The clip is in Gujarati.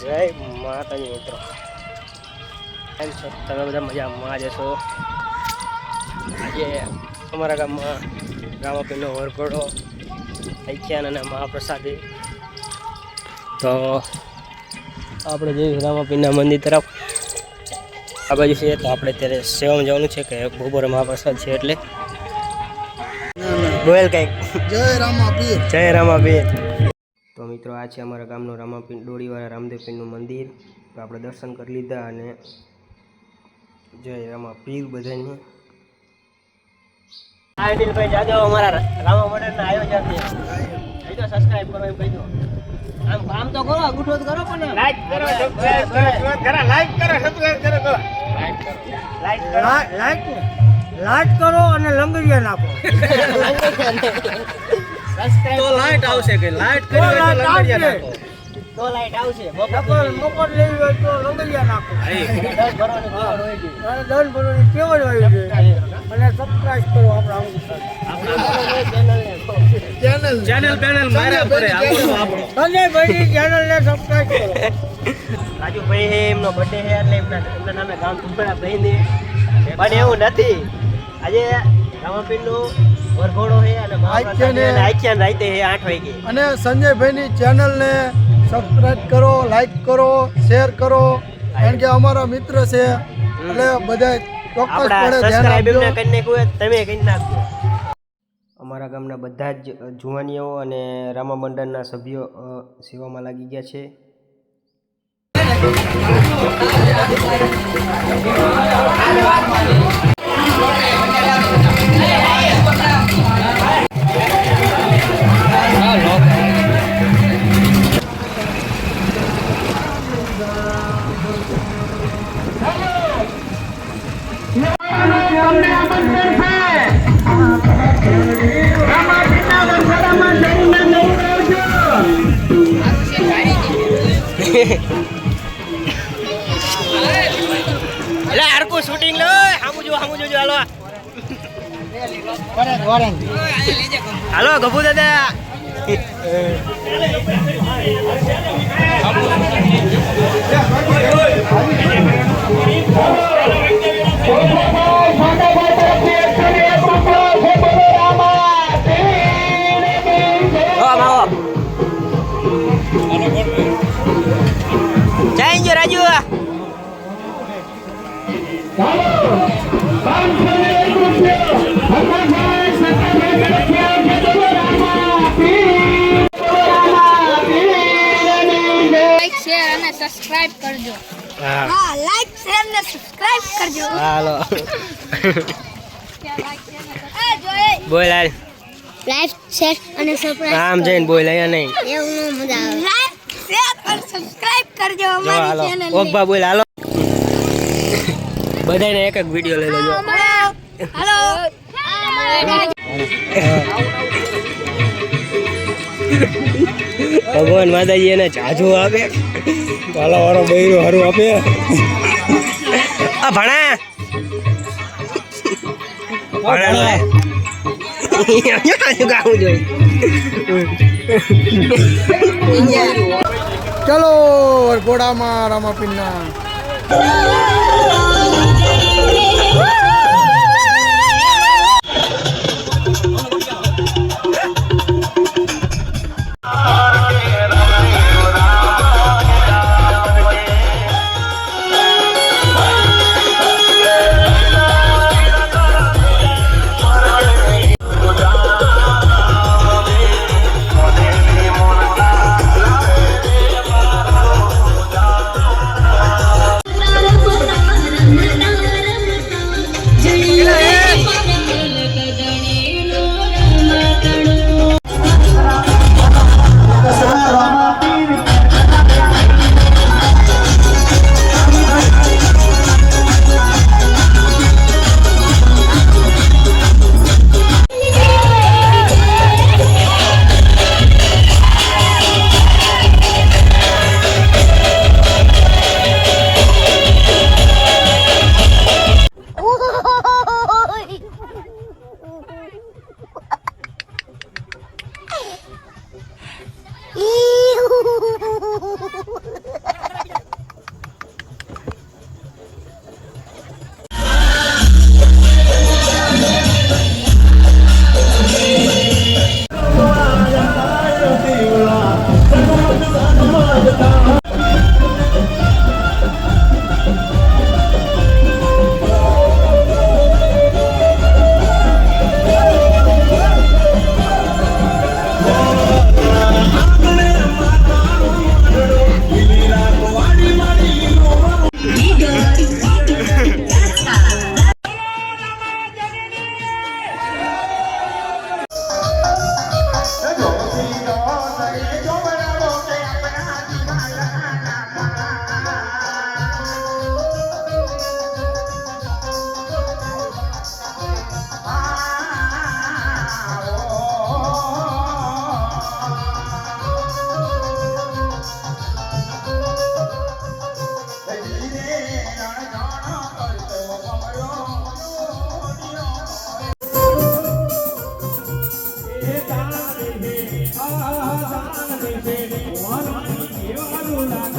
જય માતાજી મિત્રો, કેમ છો તમે બધા? મજામાં જ છો? આજે અમારા ગામમાં રામાપીરનો વરઘોડો આખ્યાન અને મહાપ્રસાદી. તો આપણે જઈએ રામાપીરના મંદિર તરફ. આ બાજુ છે તો આપણે અત્યારે સેવામાં જવાનું છે કે બપોરે મહાપ્રસાદ છે એટલે બોલ કંઈક. જય રામાપીર, જય રામાપીર. તો મિત્રો આ છે અમારા ગામનું રામાપીર ડોળીવાળા રામદેવપીરનું મંદિર. તો આપણે દર્શન કરી લીધા અને જય રામાપીર બધાને. અનિલભાઈ જાદવ અમારા રામા મંડળના આયોજક છે. એ તો સબસ્ક્રાઇબ કરો એમ કહી દો. આમ તો કરો, અંગૂઠો તો કરો પણ લાઈક કરો, સબસ્ક્રાઇબ કરો, લાઈક કરો, સબસ્ક્રાઇબ કરો, લાઈટ કરો અને લંગડિયા નાખો. તો લાઈટ આવશે કે લાઈટ કરી હોય તો લંગડિયા નાખો. તો લાઈટ આવશે. મફત લેવી હોય તો લંગડિયા નાખો. 10 ભરવાની ખબર હોય છે. 10 ભરવાની કેવળ હોય છે. અને સબસ્ક્રાઇબ કરો આપણા ચેનલ માર્યા પડે. આપણો સંજયભાઈની ચેનલને સબસ્ક્રાઇબ કરો. રાજુભાઈ હે, એમનો બર્થડે છે એટલે એમના નામે ગામ ટુકડા ભાઈને. પણ એવું નથી. આજે રામાપીરનો વરઘોડો છે અને આખ્યાન રાતે છે 8 વાગે. અને સંજયભાઈની ચેનલને સબસ્ક્રાઇબ કરો, લાઈક કરો, શેર કરો, કારણ કે અમારા મિત્ર છે એટલે બધા ચોક્કસપણે ધ્યાન આપજો. કરીને તમે કરી નાખજો. અમારા ગામના બધા જ જુવાનીઓ અને રામા મંડળના સભ્યો સેવામાં લાગી ગયા છે. એટલે હરકું શૂટિંગ લો. સામું જોજો હાલો. હાલો ગભુ દાદા. જય રાજુ. સબસ્ક્રાઇબ કરજો. હા, લાઈક શેર ને સબસ્ક્રાઇબ કરજો. હાલો બોલ હાલ. લાઈક શેર અને સબસ્ક્રાઇબ આમ જઈને બોલ અહીંયા નહીં. એવું મજા આવે. લાઈક શેર અને સબસ્ક્રાઇબ કરજો અમારી ચેનલ ને. ઓગબા બોલ હાલો. બધાને એક વિડિયો લઈ લેજો. હાલો. ભગવાન માતાજી એને જાજુ આપે. કાલા વાળો બૈરો હારું આપે. આ ભણા ગાવું જોઈએ. ચલો વરઘોડામાં રામાપીરના. Yeah.